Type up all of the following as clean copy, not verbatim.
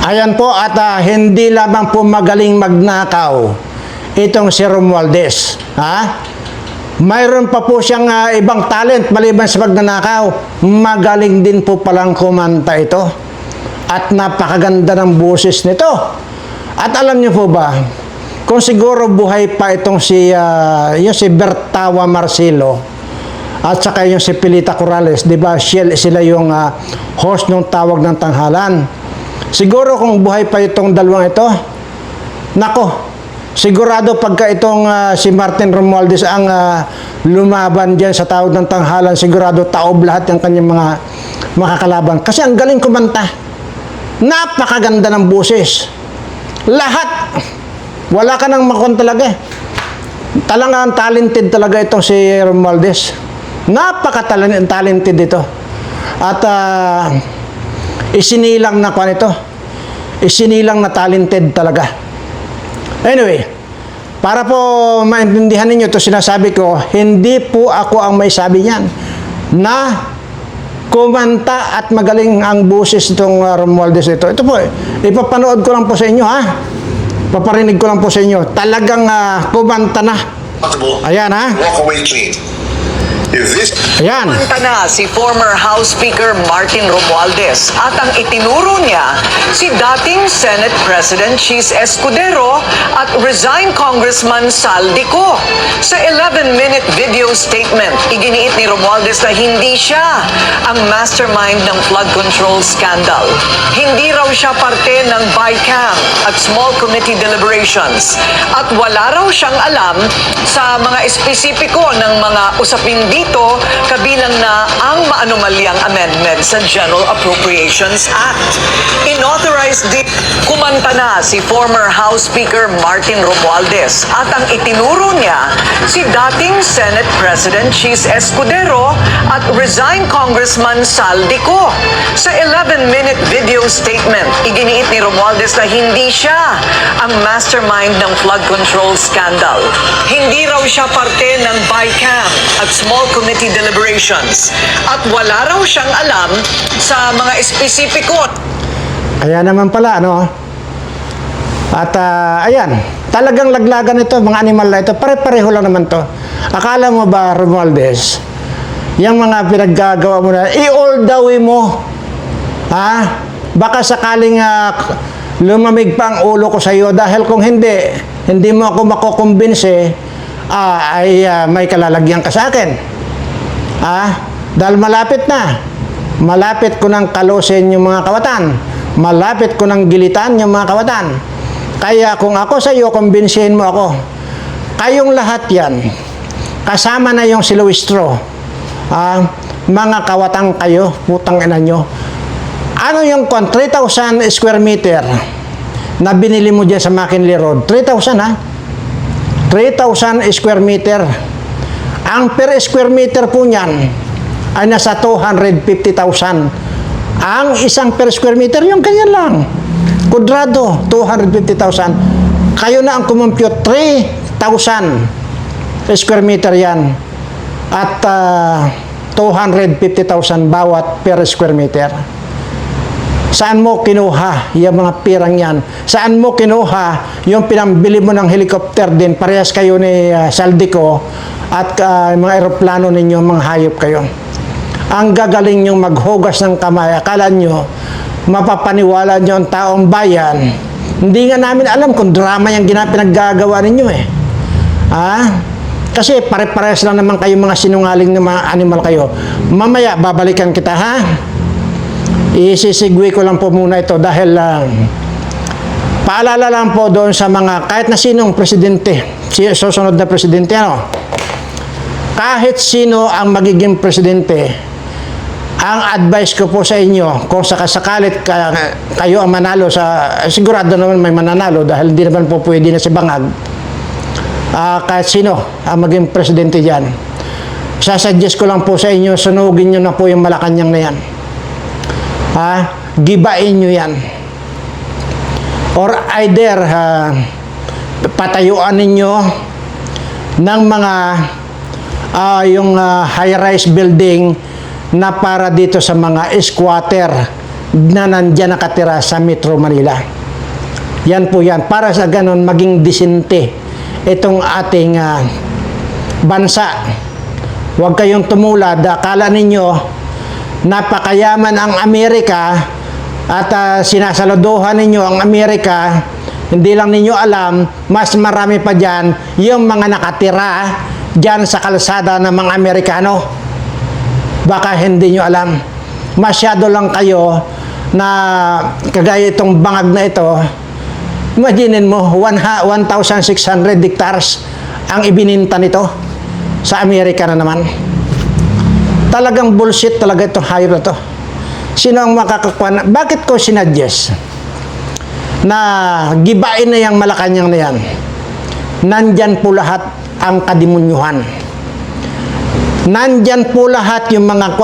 Ayan po, at hindi lamang po magaling magnakaw itong si Romualdez. Mayroon pa po siyang ibang talent maliban sa magnanakaw. Magaling din po palang kumanta ito. At napakaganda ng boses nito. At alam niyo po ba, kung siguro buhay pa itong yung si Bertawa Marcelo at saka yung si Pilita Corrales, di ba sila yung host ng Tawag ng Tanghalan. Siguro kung buhay pa itong dalawang ito, nako, sigurado pagka itong si Martin Romualdez ang lumaban dyan sa Tawag ng Tanghalan, sigurado taob lahat ng kanyang mga makakalaban. Kasi ang galing kumanta. Napakaganda ng boses. Lahat. Wala ka nang makon talaga. Talagang talented talaga itong si Romualdez. Napaka-talented ito. At isinilang na kwan ito. Isinilang na talented talaga. Anyway, para po maintindihan ninyo ito, sinasabi ko, hindi po ako ang may sabi niyan na kumanta at magaling ang boses itong Romualdez ito. Ito po, ipapanood ko lang po sa inyo, paparinig ko lang po sa inyo. Talagang kumanta na. Ayan, Walk away clean. Ayan. Kumanta na si former House Speaker Martin Romualdez at ang itinuro niya si dating Senate President Chis Escudero at resigned Congressman Saldico. Sa 11-minute video statement, iginiit ni Romualdez na hindi siya ang mastermind ng flood control scandal. Hindi raw siya parte ng BICAM at small committee deliberations at wala raw siyang alam sa mga espesipiko ng mga usapin dito, kabilang na ang maanumalyang amendment sa General Appropriations Act. Inauthorized din kumanta na si former House Speaker Martin Romualdez at ang itinuro niya si dating Senate President Chis Escudero at resigned Congressman Saldico. Sa 11-minute video statement, iginiit ni Romualdez na hindi siya ang mastermind ng flood control scandal. Hindi raw siya parte ng BICAM at small committee deliberations at wala raw siyang alam sa mga espesipiko. Ayan naman pala, ano? At ayan, talagang laglagan ito, mga animal na ito, pare-pareho lang naman to. Akala mo ba, Romualdez, yung mga pinaggagawa mo na, i-all the way mo. Baka sakaling lumamig pa ang ulo ko sa iyo dahil kung hindi mo ako makukumbinse, may kalalagyan ka sa akin. Dahil malapit na. Malapit ko nang kalusin yung mga kawatan. Malapit ko nang gilitan yung mga kawatan. Kaya kung ako sa iyo, kumbinsihin mo ako. Kayong lahat yan. Kasama na yung si Luistro. Mga kawatang kayo, putang ina nyo. Ano yung 3,000 square meter na binili mo dyan sa McKinley Road? 3,000 3,000 square meter. Ang per square meter po niyan ay nasa 250,000. Ang isang per square meter, yung ganyan lang. Kudrado, 250,000. Kayo na ang kumumpute, 3,000 square meter yan. At 250,000 bawat per square meter. Saan mo kinuha yung mga pirang yan? Saan mo kinuha yung pinambili mo ng helicopter din? Parehas kayo ni Saldico at mga eroplano ninyo, mga hayop kayo. Ang gagaling nyo maghugas ng kamay. Akala nyo, mapapaniwala nyo ang taong bayan. Hindi nga namin alam kung drama yung pinaggagawa ninyo Kasi pare-pares lang naman kayo mga sinungaling na mga animal kayo. Mamaya, babalikan kita, Isisigwi ko lang po muna ito dahil paalala lang po doon sa mga kahit na sinong presidente, susunod na presidente, kahit sino ang magiging presidente, ang advice ko po sa inyo, kung sakasakalit kayo ang manalo sigurado naman may mananalo dahil hindi naman po pwede na si Bangag, kahit sino ang maging presidente dyan, sasuggest ko lang po sa inyo, sunugin nyo na po yung Malacanang na yan. Gibain nyo yan. Or either patayuan ninyo ng mga yung high-rise building na para dito sa mga squatter na nandyan nakatira sa Metro Manila. Yan po yan. Para sa ganon, maging disente itong ating bansa. Huwag kayong tumulad. Akala ninyo, napakayaman ang Amerika at sinasaluduhan ninyo ang Amerika. Hindi lang ninyo alam, mas marami pa dyan yung mga nakatira dyan sa kalsada ng mga Amerikano. Baka hindi nyo alam. Masyado lang kayo na kagaya itong bangag na ito. Imaginin mo, 1,600 hectares ang ibininta nito sa Amerika na naman. Talagang bullshit talaga itong hayop na to. Sino ang makakakuha? Bakit ko sinuggest na gibain na yung Malacanang na yan? Nandyan po lahat ang kadimunyuhan. Nandyan po lahat yung mga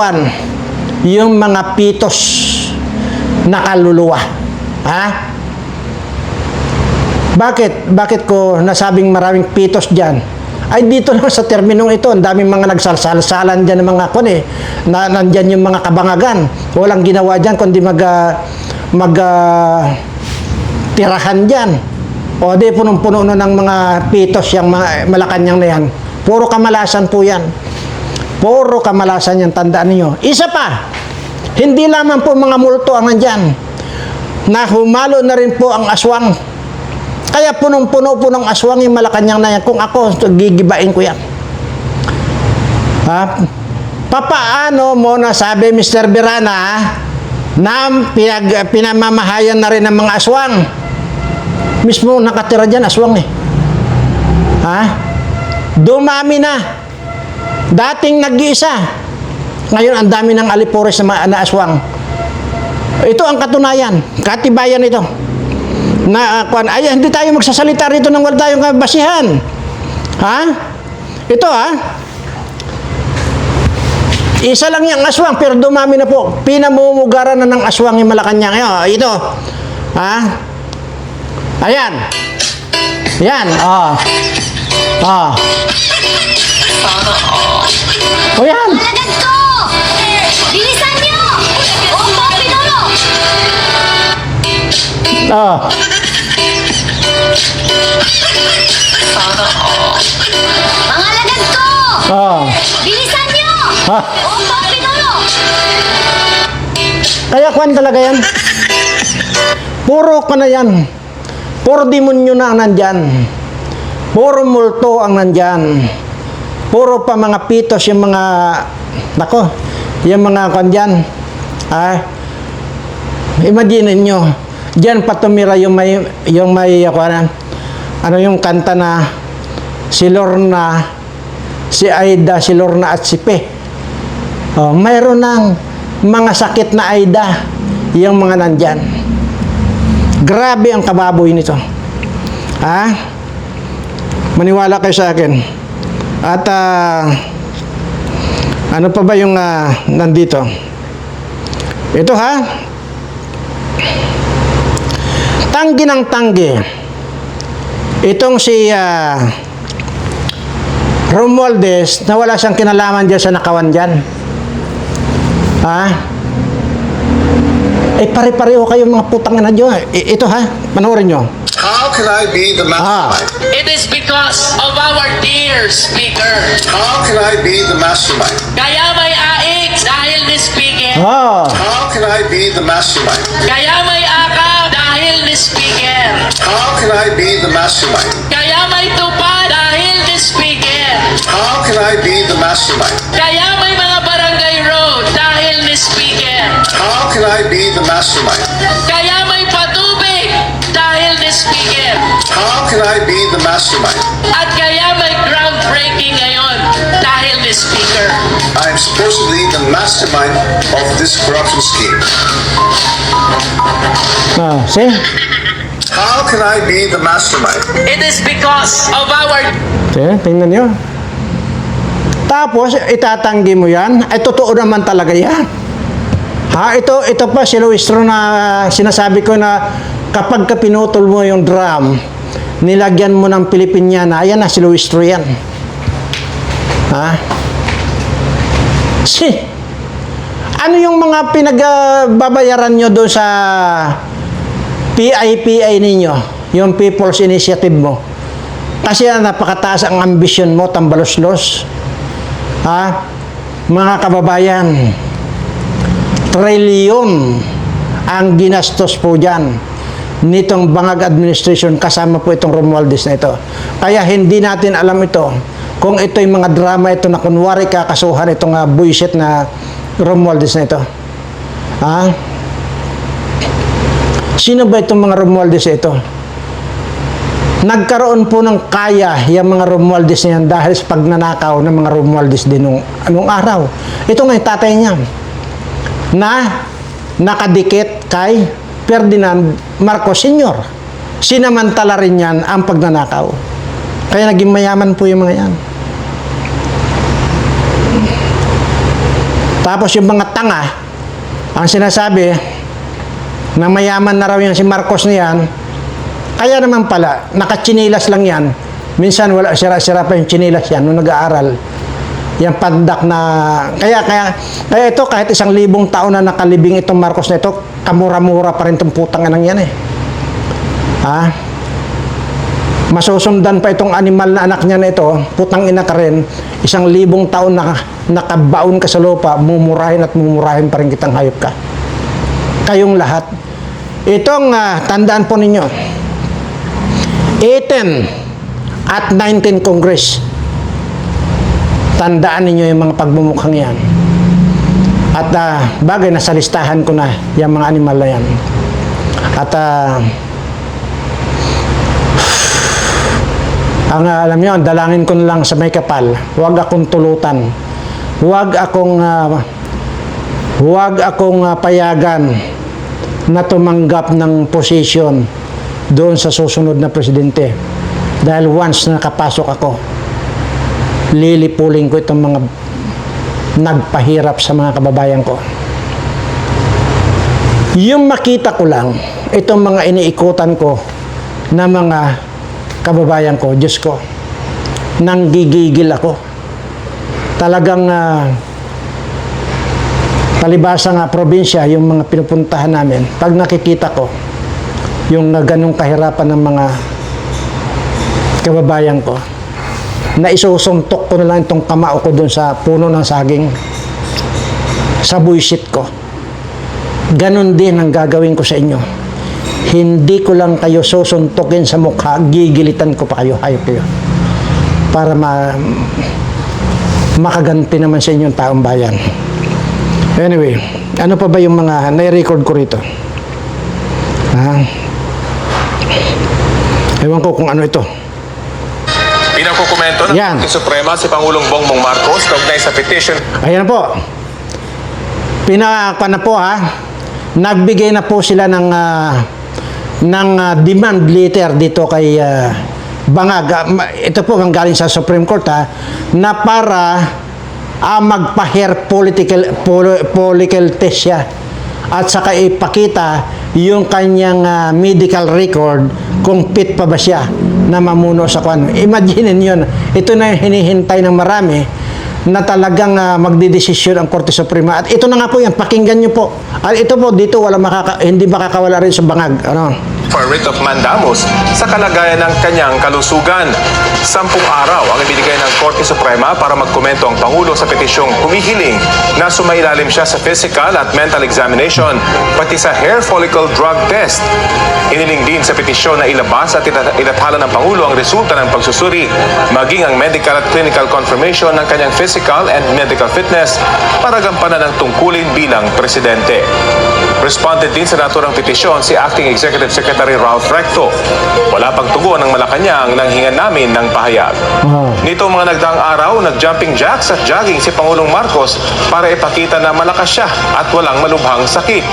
yung mga pitos na kaluluwa. Ha? Bakit ko nasabing maraming pitos dyan? Ay dito lang sa terminong ito, ang daming mga nagsalsalan dyan ng mga nandyan yung mga kabangagan. Walang ginawa dyan kundi tirahan dyan. O di punong-puno ng mga pitos yung mga Malacanang na yan. Puro kamalasan po yan. Puro kamalasan yan, tandaan niyo. Isa pa, hindi lamang po mga multo ang nandyan. Nahumalo na rin po ang aswang. Kaya punong-puno po ng aswang yung Malacanang na yan. Kung ako, gigibain ko yan. Ha? Papaano mo nasabi, Mr. Birana, na pinamamahayan na rin ng mga aswang? Mismo nakatira dyan, aswang eh. Ha? Dumami na. Dating nag-iisa. Ngayon, ang dami ng alipores na aswang. Ito ang katunayan. Katibayan ito. Ay, hindi tayo magsasalita rito nang wala tayong basihan. Ha? Ito isa lang yung aswang, pero dumami na po. Pinamumugaran na ng aswang yung Malacanang. Ito. Ha? Ayan. Ayan. O yan. Alagad ko! Bilisan niyo! Opo, Pinolo! Mga alagad ko! Bilisan niyo! Opo, Pinolo! Kaya kwan talaga yan. Puro na yan. Puro demonyo na ang nandyan. Puro multo ang nandyan. Puro pa mga pitos yung mga yung mga kwan dyan. Imagine nyo, dyan pa tumira yung may yung kanta na si Lorna, si Aida, si Lorna at si Pe. Mayroon ng mga sakit na Aida yung mga nandyan. Grabe ang kababoy nito. Maniwala kayo sa akin. At ano pa ba yung nandito? Ito tanggi ng tanggi. Itong si Romualdez na wala siyang kinalaman dyan sa nakawan dyan. Pare-pareho kayo mga putang na dyan. Ito panoorin nyo. How can I be the mastermind? It is because of our dear speaker. How can I be the mastermind? Kaya may aik dahil ni speaker. How can I be the mastermind? Kaya may akaw dahil ni speaker. How can I be the mastermind? Kaya may tupa dahil ni speaker. How can I be the mastermind? Kaya may mga barangay road dahil ni speaker. How can I be the mastermind? Kaya may patubig dahil ni speaker. How can I be the mastermind? At kaya may groundbreaking ngayon dahil ni speaker. I am supposedly the mastermind of this corruption scheme. See? How can I be the mastermind? It is because of our Tingnan nyo. Tapos, itatanggi mo yan. Ay, totoo naman talaga yan. Ito pa si Luistro na sinasabi ko na kapag pinutol mo yung drum, nilagyan mo ng Pilipiniana, ayan na si Luistro yan. Ano yung mga pinagbabayaran nyo doon sa PIPI ninyo? Yung People's Initiative mo? Kasi napakataas ang ambisyon mo, tambalos-los. Ha? Mga kababayan, trilyon ang ginastos po dyan nitong Bangag Administration, kasama po itong Romualdez na ito. Kaya hindi natin alam ito kung ito'y mga drama ito na kunwari kakasuhan itong bullshit na Romualdez na ito. Ha? Sino ba itong mga Romualdez na ito? Nagkaroon po ng kaya yung mga Romualdez na yan dahil sa pagnanakaw ng mga Romualdez din anong araw. Ito nga yung tatay niya na nakadikit kay Ferdinand Marcos Sr. Sinamantala rin yan ang pagnanakaw. Kaya naging mayaman po yung mga yan. Tapos yung mga tanga, ang sinasabi na mayaman na raw yan si Marcos na yan, kaya naman pala, nakatsinilas lang yan. Minsan wala, sira-sira pa yung tsinilas yan nung nag-aaral. Yung pandak na... Kaya ito, kahit 1,000 taon na nakalibing itong Marcos na ito, kamura-mura pa rin itong putang anang yan eh. Ha? Masusundan pa itong animal na anak niya na ito, putang ina ka rin, 1,000 taon na nakabaon ka sa lupa, mumurahin at mumurahin pa rin kitang hayop ka. Kayong lahat. Itong tandaan po ninyo, 18 at 19 Congress. Tandaan ninyo yung mga pagmumukhang yan. At bagay, nasa listahan ko na yung mga animal na yan. At ang alam nyo, dalangin ko na lang sa may kapal, huwag akong tulutan. Huwag akong payagan na tumanggap ng posisyon doon sa susunod na presidente. Dahil once na nakapasok ako, lilipulin ko itong mga nagpahirap sa mga kababayan ko. Yung makita ko lang, itong mga iniikutan ko na mga kababayan ko, Diyos ko, nanggigigil ako. Talagang palibasa nga probinsya, yung mga pinupuntahan namin, pag nakikita ko yung ganong kahirapan ng mga kababayan ko, na isusuntok ko na lang itong kamao ko dun sa puno ng saging, sa buisit ko. Ganon din ang gagawin ko sa inyo. Hindi ko lang kayo susuntokin sa mukha, gigilitan ko pa kayo, hayop kayo. Para makaganti naman sa inyong taong bayan. Anyway, ano pa ba yung mga nai-record ko rito? Ewan ko kung ano ito. Pinagkukomento ng Yan. Korte Suprema si Pangulong Bongbong Marcos kaugnay sa petition. Ayan po. Pinakpan na po Nagbigay na po sila ng demand letter dito kay Bangag. Ito po ang galing sa Supreme Court na para magpa-hair follicle test siya at saka ipakita yung kanyang medical record kung fit pa ba siya na mamuno sa kwan. Imagine yun. Ito na yung hinihintay ng marami na talagang magdidesisyon ang Korte Suprema. At ito na nga po yan, pakinggan nyo po. At ito po, dito hindi makakawala rin sa Bangag. For writ of mandamus sa kalagayan ng kanyang kalusugan. 10 araw ang ibinigay ng Korte Suprema para magkomento ang Pangulo sa petisyong humihiling na sumailalim siya sa physical at mental examination pati sa hair follicle drug test. Iniling din sa petisyon na ilabas at ilathala ng Pangulo ang resulta ng pagsusuri maging ang medical at clinical confirmation ng kanyang physical and medical fitness para gampanan ang tungkulin bilang presidente. Responded din sa naturang petisyon si Acting Executive Secretary Ralph Recto. Wala pang tugon ng Malacanang nang hingan namin ng pahayag. Nito mga nagdaang araw, nag-jumping jacks at jogging si Pangulong Marcos para ipakita na malakas siya at walang malubhang sakit.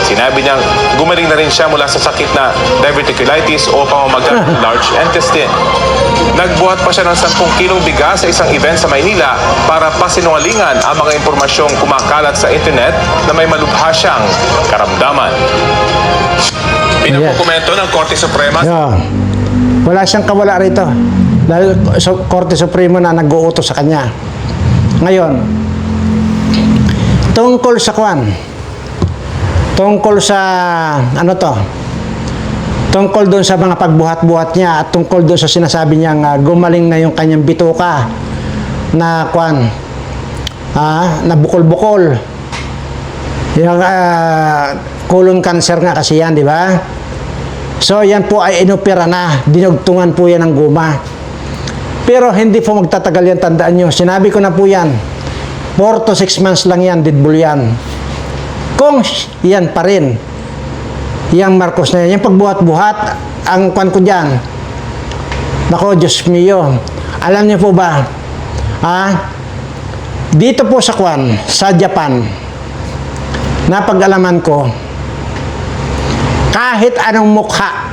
Sinabi niyang gumaling na rin siya mula sa sakit na diverticulitis o pamamaga ng large intestine. Nagbuhat pa siya ng 10 kilong bigas sa isang event sa Maynila para pasinungalingan ang mga impormasyong kumakalat sa internet na may malubha siyang karamdaman. Pinagkukomento ng Korte Suprema. Wala siyang kawala rito. Dahil Korte Suprema na nag-uutos sa kanya. Ngayon, tungkol sa kwan. Tungkol sa, ano to? Tungkol doon sa mga pagbuhat-buhat niya at tungkol doon sa sinasabi niyang gumaling na yung kanyang bituka na kwan, na bukol-bukol. Yung colon cancer nga kasi yan, di ba? So, yan po ay inopera na. Dinugtungan po yan ng guma. Pero hindi po magtatagal yan, tandaan nyo. Sinabi ko na po yan. 4 to 6 months lang yan, didbul yan. Kung yan pa rin, yung Marcos na yan, yung pagbuhat-buhat, ang kwan ko dyan, nako, Diyos mio, alam niyo po ba, dito po sa kwan, sa Japan, napag-alaman ko, kahit anong mukha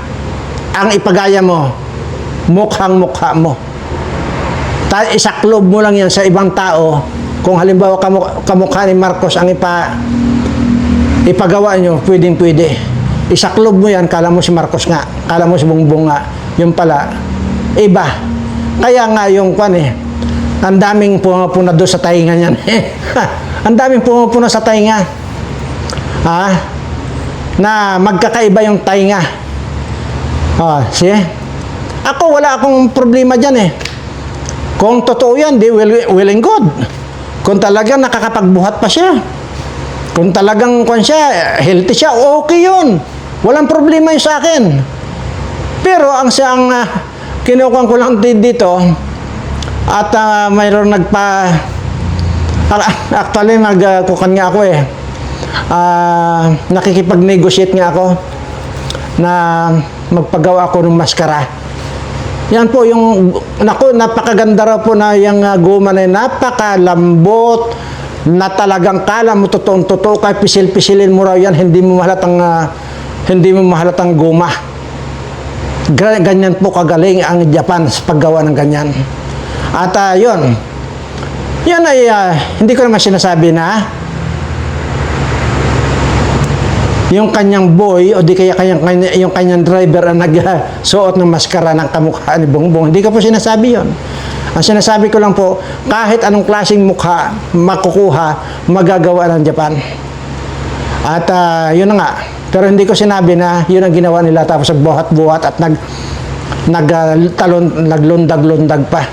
ang ipagaya mo, mukhang-mukha mo. Isaklob mo lang yan sa ibang tao, kung halimbawa kamukha ni Marcos ang ipagawa nyo, pwedeng-pwede. Isaklob mo yan, kala mo si Marcos nga, kala mo si Bongbong nga, yung pala, iba. Kaya nga yung kwan ang daming pumapuna doon sa tainga niyan. Ang daming pumapuna sa tainga. Na magkakaiba yung tainga. See? Ako, wala akong problema dyan Kung totoo yan, di well and good. Kung talagang nakakapagbuhat pa siya, kung talagang kung siya, healthy siya, okay yun. Walang problema yun sa akin. Pero ang siyang kinukuhan ko lang dito, at mayroon actually nagkukan nga ako nakikipag-negotiate nga ako na magpagawa ako ng maskara. Yan po yung, napakaganda raw po na yung guma na yun, napakalambot, na talagang kala mo totoong-totoo, kahit pisil-pisilin mo raw yan, hindi mo mahalatang guma. Ganyan po kagaling ang Japan sa paggawa ng ganyan. At yun ay hindi ko naman sinasabi na yung kanyang boy o di kaya yung kanyang driver ang nagsuot ng maskara ng kamukha ni Bongbong. Hindi ko po sinasabi yon. Ang sinasabi ko lang po, kahit anong klaseng mukha makukuha, magagawa ng Japan. At yun na nga. Pero hindi ko sinabi na yun ang ginawa nila tapos nagbuhat-buhat at naglundag-lundag pa.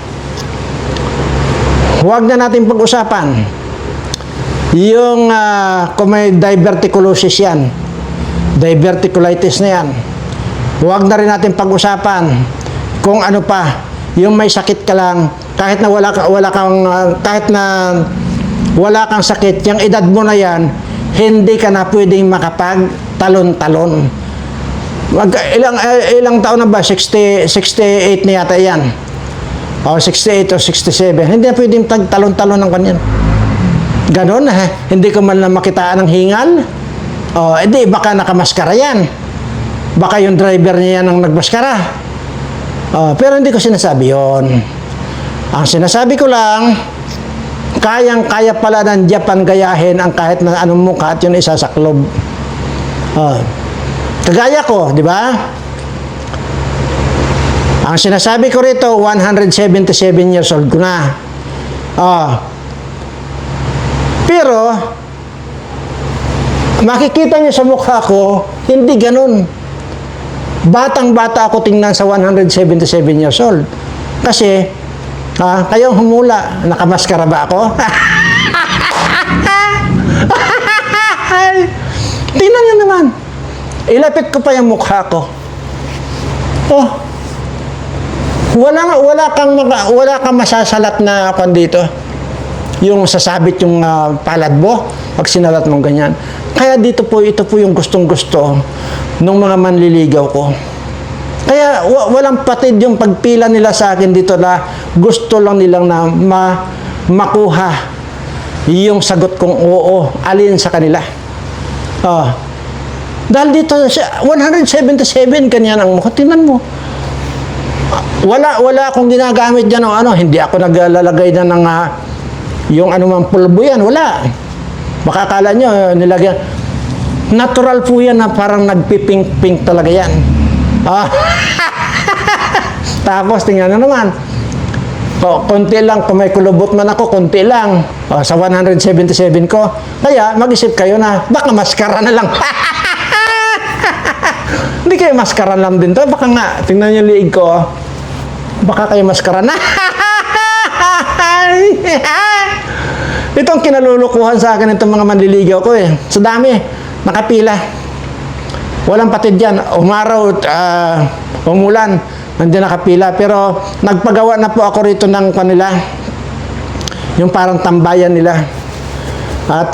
Huwag na natin pag-usapan yung kung may diverticulosis yan, diverticulitis na yan. Huwag na rin natin pag-usapan kung ano pa, yung may sakit ka lang, kahit na wala kang sakit, yung edad mo na yan, hindi ka na pwedeng makapag-talon-talon. Ilang taon na ba? 68 na yata yan. O 68 o 67. Hindi na pwedeng talon-talon ng kanyan. Ganon, hindi ko man lang makitaan ng hingal. O, edi, baka nakamaskara yan. Baka yung driver niya yan ang nagmaskara. O, pero hindi ko sinasabi yon. Ang sinasabi ko lang, kayang-kaya pala ng Japan gayahin ang kahit na anong mukha at yun isasaklob. Kagaya ko, di ba? Ang sinasabi ko rito, 177 years old ko na. Pero, makikita niyo sa mukha ko, hindi ganun. Batang-bata ako tingnan sa 177 years old. Kasi, kayong humula, nakamaskara ba ako? Tingnan niyo naman. Ilapit ko pa yung mukha ko. Wala kang masasalat na ako dito. Yung sasabit yung palad mo, pag sinalat mong ganyan. Kaya ito po yung gustong-gusto ng mga manliligaw ko. Kaya walang patid yung pagpila nila sa akin dito na gusto lang nilang na makuha yung sagot kong oo, alin sa kanila. Dahil dito, 177, ganyan ang mukha. Tingnan mo. Wala akong ginagamit dyan o ano. Hindi ako naglalagay na ng yung anumang pulbo yan. Wala. Baka akala nyo, nilagyan. Natural po yan na parang nagpipink-pink talaga yan. Tapos, tingnan na naman. O, konti lang, kung may kulubot man ako, konti lang. O, sa 177 ko. Kaya, mag-isip kayo na, baka maskara na lang. Hindi kayo maskara lang din to. Baka nga, tingnan niyo liig ko. Oh. Baka kayo maskara na. Itong kinalulukuhan sa akin itong mga manliligaw ko eh. Sa dami, nakapila. Walang patid yan. Umaraw, umulan, nandiyan nakapila. Pero nagpagawa na po ako rito ng kanila. Yung parang tambayan nila. At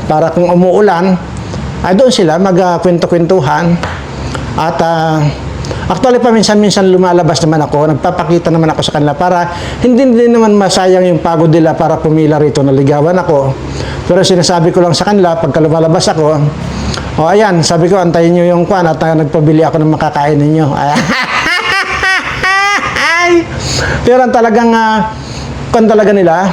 para kung umuulan, ay doon sila magkwento-kwentuhan. At actually paminsan-minsan lumalabas naman ako, nagpapakita naman ako sa kanila para hindi naman masayang yung pagod nila para pumila rito na ligawan ako. Pero sinasabi ko lang sa kanila, pagka lumalabas ako, o ayan, sabi ko, antayin nyo yung kwan at nagpabili ako ng makakain ninyo. Pero ang talagang, kwan talaga nila,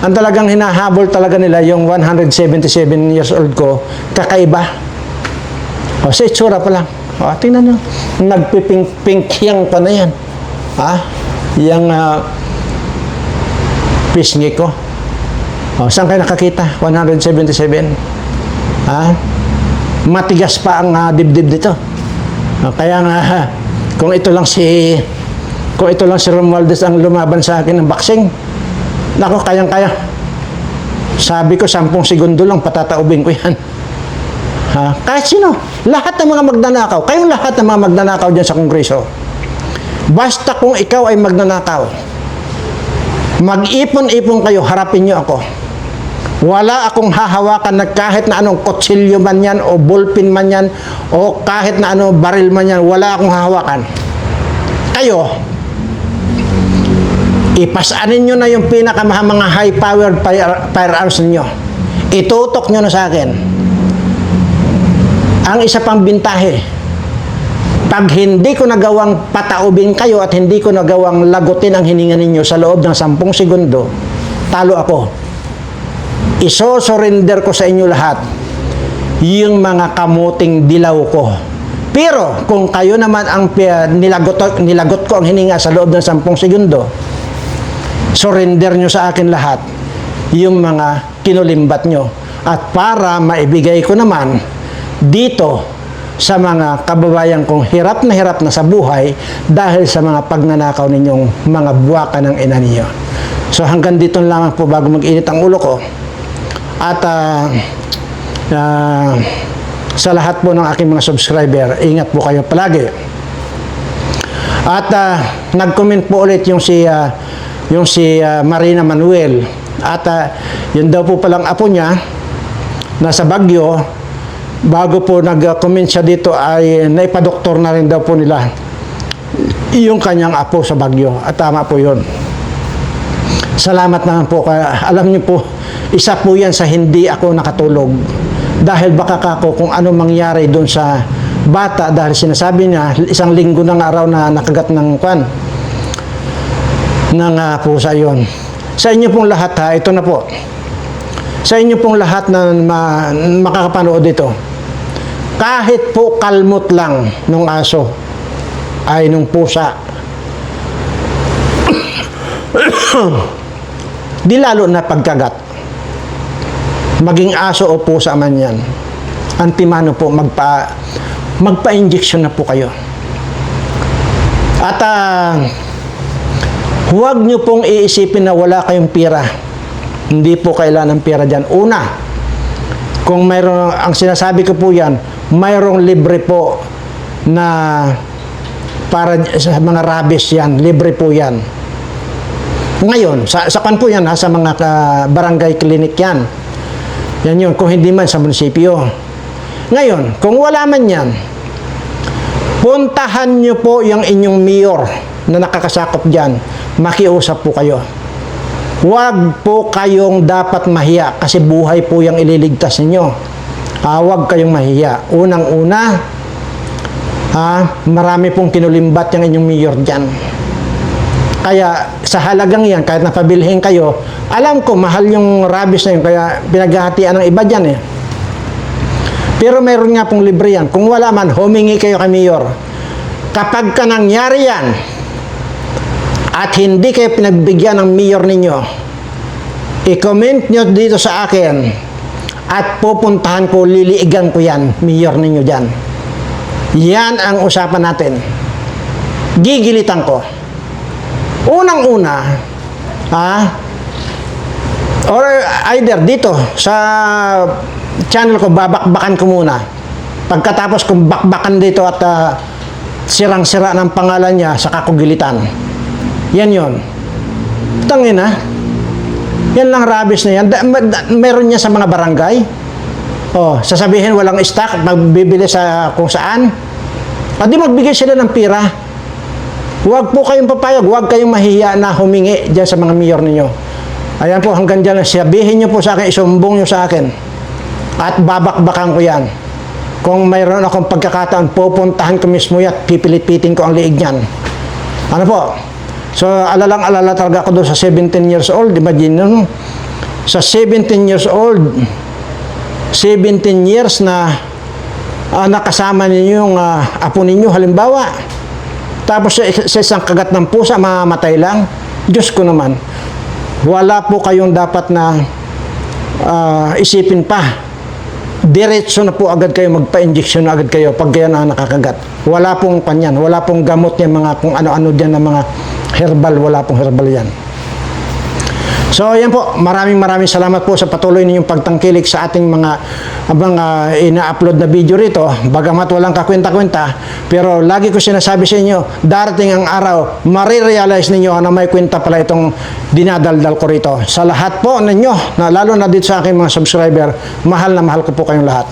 ang talagang hinahabol talaga nila yung 177 years old ko, kakaiba. O, sa itsura pa lang. O, tingnan nyo. Nagpipink-pink yang pa na yan. Ha? Yang pisngi ko. O, saan kayo nakakita? 177. Ha? Matigas pa ang dibdib dito. O, kaya nga, kung ito lang si Romualdez ang lumaban sa akin ng boxing, nako, kayang-kaya. Sabi ko, 10 segundo lang, patataubin ko yan. Ha? Kahit sino, lahat ng mga magnanakaw, kayong lahat ng mga magnanakaw dyan sa Kongreso, basta kung ikaw ay magnanakaw, mag-ipon-ipon kayo, harapin nyo ako. Wala akong hahawakan na kahit na anong kutsilyo man yan, o ballpen man yan, o kahit na anong baril man yan, wala akong hahawakan. Kayo, ipasanin nyo na yung mga high-powered firearms ninyo. Itutok nyo na sa akin. Ang isa pang bintahe, pag hindi ko nagawang pataubin kayo at hindi ko nagawang lagutin ang hininga ninyo sa loob ng 10 segundo, talo ako. Iso-surrender ko sa inyo lahat yung mga kamuting dilaw ko. Pero kung kayo naman ang nilagot ko ang hininga sa loob ng 10 segundo, surrender nyo sa akin lahat yung mga kinulimbat nyo. At para maibigay ko naman dito sa mga kababayan kong hirap na sa buhay dahil sa mga pagnanakaw ninyong mga buwaka ng ina ninyo. So hanggang dito lang po bago mag-init ang ulo ko. At sa lahat po ng aking mga subscriber, ingat po kayo palagi. At nag-comment po ulit yung si Marina Manuel. At yun daw po palang apo niya nasa Baguio. Bago po nag-comment siya dito ay naipadoktor na rin daw po nila yung kanyang apo sa Baguio. At tama po yun. Salamat naman po. Alam niyo po, isa po yan sa hindi ako nakatulog. Dahil baka kako kung ano mangyari doon sa bata dahil sinasabi niya, 1 linggo ng araw na nakagat ng pusa yon. Sa inyo pong lahat ha, ito na po. Sa inyo pong lahat na makakapanood dito, kahit po kalmot lang nung aso ay nung pusa, di lalo na pagkagat, maging aso o pusa man yan, antimano po, magpa-injection na po kayo. At huwag nyo pong iisipin na wala kayong pira. Hindi po kailangan ng pera dyan. Una, kung mayroon, ang sinasabi ko po yan, mayroong libre po na para sa mga rabies yan, libre po yan. Ngayon, sa kan po yan, sa mga barangay clinic yan. Yan yun, kung hindi man sa munisipyo. Ngayon, kung wala man yan, puntahan nyo po yung inyong mayor na nakakasakop dyan, makiusap po kayo. Huwag po kayong dapat mahiya kasi buhay po yung ililigtas ninyo. Huwag kayong mahiya. Unang-una, marami pong kinulimbat yung inyong mayor dyan. Kaya sa halagang yan, kahit napabilhin kayo, alam ko mahal yung rabies na yun, kaya pinaghahatian ng iba dyan eh. Pero mayroon nga pong libre yan. Kung wala man, humingi kayo kay mayor. Kapag ka nangyari yan, at hindi kayo pinagbigyan ng mayor ninyo, i-comment nyo dito sa akin at pupuntahan ko, liliigan ko yan, mayor ninyo dyan. Yan ang usapan natin. Gigilitan ko. Unang-una, or either dito sa channel ko, babakbakan ko muna. Pagkatapos kong bakbakan dito at sirang-sira ng pangalan niya, saka ko gilitan. Yan yun. Tangin na. Yan lang rabis na yan. Meron niya sa mga barangay. Oh, sasabihin walang stock, magbibili sa kung saan. At di magbigay sila ng pira. Huwag po kayong papayag, huwag kayong mahiya na humingi dyan sa mga mayor ninyo. Ayan po, hanggang dyan lang. Sabihin nyo po sa akin, isumbong nyo sa akin. At babakbakan ko yan. Kung mayroon akong pagkakataon, pupuntahan ko mismo yan, pipilit-pitin ko ang liig niyan. Ano po? So, alalang-alala talaga ako doon sa 17 years old. Imagine nyo, sa 17 years old, 17 years na nakasama ninyo yung apo ninyo, halimbawa. Tapos sa isang kagat ng pusa, mamamatay lang. Diyos ko naman. Wala po kayong dapat na isipin pa. Diretso na po agad kayo, magpa-injection na agad kayo pag kayo na nakakagat. Wala pong panyan, wala pong gamot niya, mga kung ano-ano dyan na mga herbal, wala pong herbal yan. So, yan po. Maraming salamat po sa patuloy ninyong pagtangkilik sa ating mga ina-upload na video rito. Bagamat walang kakwenta-kwenta, pero lagi ko sinasabi sa inyo, darating ang araw, marirealize ninyo na may kwenta pala itong dinadaldal ko rito. Sa lahat po ninyo, na lalo na dito sa aking mga subscriber, mahal na mahal ko po kayong lahat.